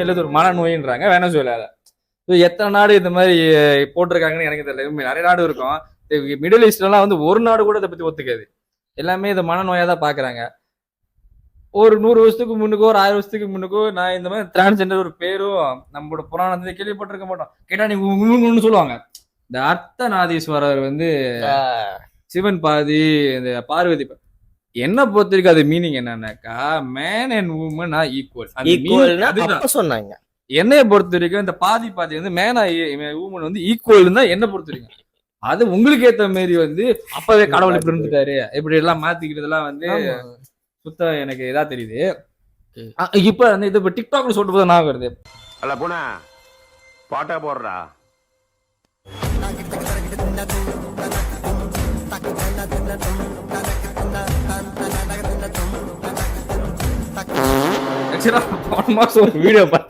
ஒரு மனநோயின்றாங்க வெனசுவேலால. எத்தனை நாடு இந்த மாதிரி போட்டிருக்காங்கன்னு எனக்கு தெரியல. நிறைய நாடு இருக்கும். மிடில் ஈஸ்ட்லாம் வந்து ஒரு நாடு கூட இதை பத்தி ஒத்துக்காது. எல்லாமே இதை மனநோயா தான் பாக்குறாங்க. ஒரு 100 வருஷத்துக்கு முன்னுக்கோ ஒரு 1000 வருஷத்துக்கு முன்னுக்கோ நான் இந்த மாதிரி டிரான்ஸ்ஜெண்டர் ஒரு பேரும் நம்மளோட புராணத்தை கேள்விப்பட்டிருக்க மாட்டோம். கேட்டா நீ உன்னு சொல்லுவாங்க. இந்த அர்த்தநாதீஸ்வரர் வந்து சிவன் பாதி, இந்த பார்வதி. என்ன பொறுத்திருக்கு அது மீனிங் என்னன்னாக்கா man and woman R equal சொன்னாங்க. என்னைய பொறுத்த வரைக்கும் இந்த பாதி வந்து மேனா உமன் வந்து ஈக்குவல் தான் என்ன பொறுத்த வரைக்கும். அது உங்களுக்கு ஏத்த மாதிரி வந்து அப்பவே கடவுள் இப்படி இருந்துட்டாரு இப்படி எல்லாம் மாத்திக்கிறதுலாம் வந்து சுத்த எனக்கு இதா தெரியுது. இப்ப வந்து இது டிக்டாக்ல சொல்லிட்டு போது நான் வருது அல்ல போனா பாட்டா போடுறா ஆக்சுவலா போன மாசம் ஒரு வீடியோ பார்த்தேன்.